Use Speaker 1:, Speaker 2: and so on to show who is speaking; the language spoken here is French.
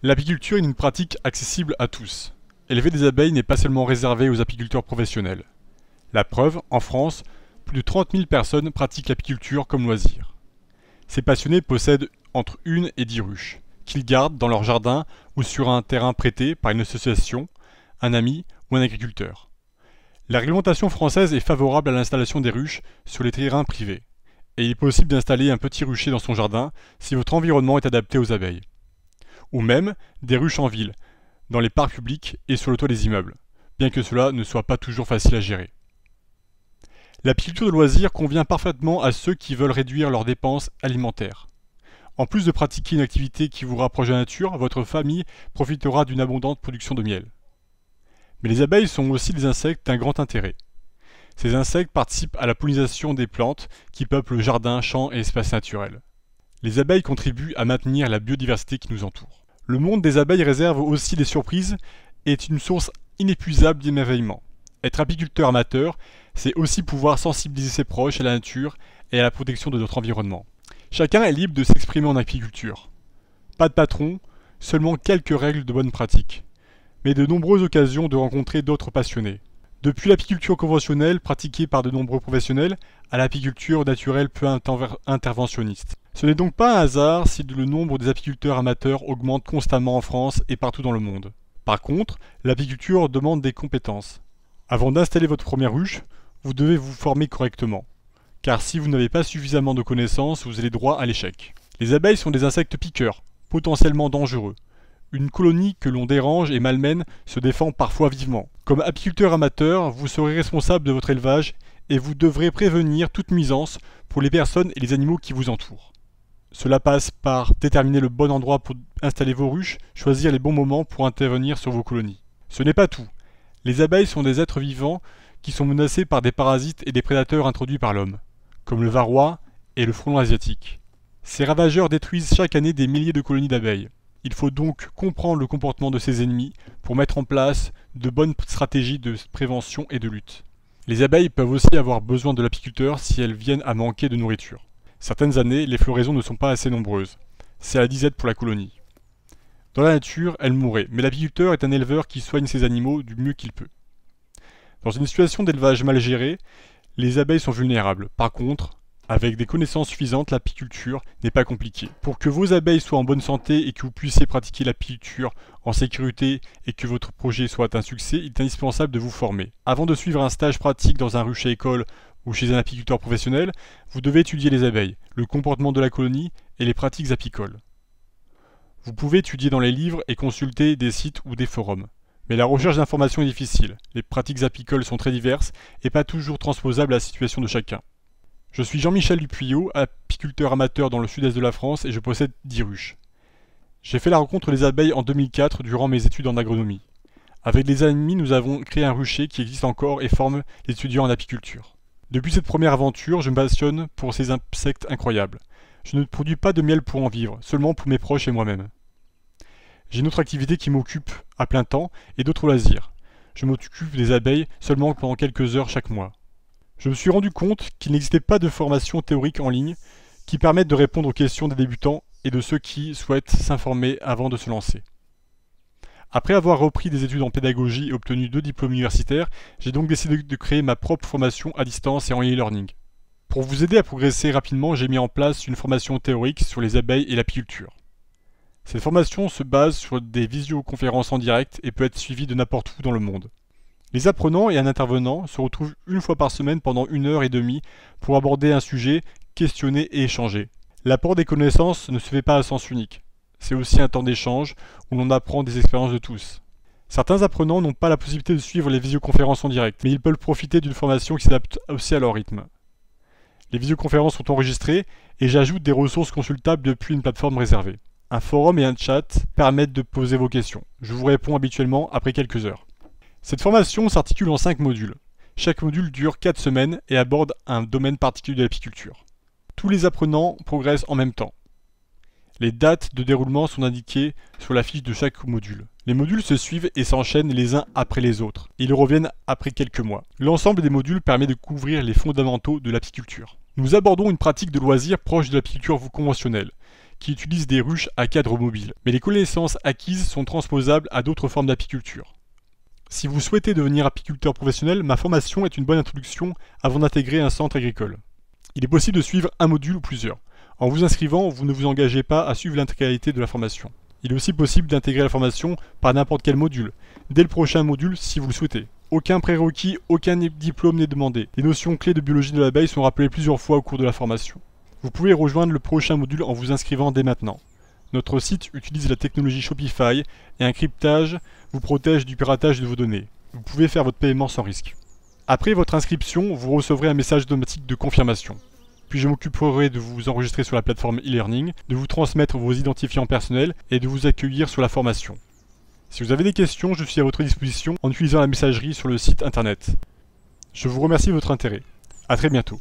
Speaker 1: L'apiculture est une pratique accessible à tous. Élever des abeilles n'est pas seulement réservé aux apiculteurs professionnels. La preuve, en France, plus de 30 000 personnes pratiquent l'apiculture comme loisir. Ces passionnés possèdent entre 1 et 10 ruches, qu'ils gardent dans leur jardin ou sur un terrain prêté par une association, un ami ou un agriculteur. La réglementation française est favorable à l'installation des ruches sur les terrains privés, et il est possible d'installer un petit rucher dans son jardin si votre environnement est adapté aux abeilles. Ou même des ruches en ville, dans les parcs publics et sur le toit des immeubles, bien que cela ne soit pas toujours facile à gérer. L'apiculture de loisirs convient parfaitement à ceux qui veulent réduire leurs dépenses alimentaires. En plus de pratiquer une activité qui vous rapproche de la nature, votre famille profitera d'une abondante production de miel. Mais les abeilles sont aussi des insectes d'un grand intérêt. Ces insectes participent à la pollinisation des plantes qui peuplent jardins, champs et espaces naturels. Les abeilles contribuent à maintenir la biodiversité qui nous entoure. Le monde des abeilles réserve aussi des surprises et est une source inépuisable d'émerveillement. Être apiculteur amateur, c'est aussi pouvoir sensibiliser ses proches à la nature et à la protection de notre environnement. Chacun est libre de s'exprimer en apiculture. Pas de patron, seulement quelques règles de bonne pratique, mais de nombreuses occasions de rencontrer d'autres passionnés. Depuis l'apiculture conventionnelle pratiquée par de nombreux professionnels à l'apiculture naturelle peu interventionniste. Ce n'est donc pas un hasard si le nombre des apiculteurs amateurs augmente constamment en France et partout dans le monde. Par contre, l'apiculture demande des compétences. Avant d'installer votre première ruche, vous devez vous former correctement. Car si vous n'avez pas suffisamment de connaissances, vous allez droit à l'échec. Les abeilles sont des insectes piqueurs, potentiellement dangereux. Une colonie que l'on dérange et malmène se défend parfois vivement. Comme apiculteur amateur, vous serez responsable de votre élevage et vous devrez prévenir toute nuisance pour les personnes et les animaux qui vous entourent. Cela passe par déterminer le bon endroit pour installer vos ruches, choisir les bons moments pour intervenir sur vos colonies. Ce n'est pas tout. Les abeilles sont des êtres vivants qui sont menacés par des parasites et des prédateurs introduits par l'homme, comme le varroa et le frelon asiatique. Ces ravageurs détruisent chaque année des milliers de colonies d'abeilles. Il faut donc comprendre le comportement de ces ennemis pour mettre en place de bonnes stratégies de prévention et de lutte. Les abeilles peuvent aussi avoir besoin de l'apiculteur si elles viennent à manquer de nourriture. Certaines années, les floraisons ne sont pas assez nombreuses. C'est la disette pour la colonie. Dans la nature, elles mourraient, mais l'apiculteur est un éleveur qui soigne ses animaux du mieux qu'il peut. Dans une situation d'élevage mal gérée, les abeilles sont vulnérables. Par contre, avec des connaissances suffisantes, l'apiculture n'est pas compliquée. Pour que vos abeilles soient en bonne santé et que vous puissiez pratiquer l'apiculture en sécurité et que votre projet soit un succès, il est indispensable de vous former. Avant de suivre un stage pratique dans un rucher école ou chez un apiculteur professionnel, vous devez étudier les abeilles, le comportement de la colonie et les pratiques apicoles. Vous pouvez étudier dans les livres et consulter des sites ou des forums. Mais la recherche d'informations est difficile. Les pratiques apicoles sont très diverses et pas toujours transposables à la situation de chacun. Je suis Jean-Michel Dupuyot, apiculteur amateur dans le sud-est de la France et je possède 10 ruches. J'ai fait la rencontre des abeilles en 2004 durant mes études en agronomie. Avec des amis, nous avons créé un rucher qui existe encore et forme les étudiants en apiculture. Depuis cette première aventure, je me passionne pour ces insectes incroyables. Je ne produis pas de miel pour en vivre, seulement pour mes proches et moi-même. J'ai une autre activité qui m'occupe à plein temps et d'autres loisirs. Je m'occupe des abeilles seulement pendant quelques heures chaque mois. Je me suis rendu compte qu'il n'existait pas de formation théorique en ligne qui permette de répondre aux questions des débutants et de ceux qui souhaitent s'informer avant de se lancer. Après avoir repris des études en pédagogie et obtenu 2 diplômes universitaires, j'ai donc décidé de créer ma propre formation à distance et en e-learning. Pour vous aider à progresser rapidement, j'ai mis en place une formation théorique sur les abeilles et l'apiculture. Cette formation se base sur des visioconférences en direct et peut être suivie de n'importe où dans le monde. Les apprenants et un intervenant se retrouvent une fois par semaine pendant 1h30 pour aborder un sujet, questionner et échanger. L'apport des connaissances ne se fait pas à sens unique. C'est aussi un temps d'échange où l'on apprend des expériences de tous. Certains apprenants n'ont pas la possibilité de suivre les visioconférences en direct, mais ils peuvent profiter d'une formation qui s'adapte aussi à leur rythme. Les visioconférences sont enregistrées et j'ajoute des ressources consultables depuis une plateforme réservée. Un forum et un chat permettent de poser vos questions. Je vous réponds habituellement après quelques heures. Cette formation s'articule en 5 modules. Chaque module dure 4 semaines et aborde un domaine particulier de l'apiculture. Tous les apprenants progressent en même temps. Les dates de déroulement sont indiquées sur la fiche de chaque module. Les modules se suivent et s'enchaînent les uns après les autres. Ils reviennent après quelques mois. L'ensemble des modules permet de couvrir les fondamentaux de l'apiculture. Nous abordons une pratique de loisir proche de l'apiculture conventionnelle, qui utilise des ruches à cadre mobile, mais les connaissances acquises sont transposables à d'autres formes d'apiculture. Si vous souhaitez devenir apiculteur professionnel, ma formation est une bonne introduction avant d'intégrer un centre agricole. Il est possible de suivre un module ou plusieurs. En vous inscrivant, vous ne vous engagez pas à suivre l'intégralité de la formation. Il est aussi possible d'intégrer la formation par n'importe quel module, dès le prochain module si vous le souhaitez. Aucun prérequis, aucun diplôme n'est demandé. Les notions clés de biologie de l'abeille sont rappelées plusieurs fois au cours de la formation. Vous pouvez rejoindre le prochain module en vous inscrivant dès maintenant. Notre site utilise la technologie Shopify et un cryptage vous protège du piratage de vos données. Vous pouvez faire votre paiement sans risque. Après votre inscription, vous recevrez un message automatique de confirmation. Puis je m'occuperai de vous enregistrer sur la plateforme e-learning, de vous transmettre vos identifiants personnels et de vous accueillir sur la formation. Si vous avez des questions, je suis à votre disposition en utilisant la messagerie sur le site internet. Je vous remercie de votre intérêt. À très bientôt.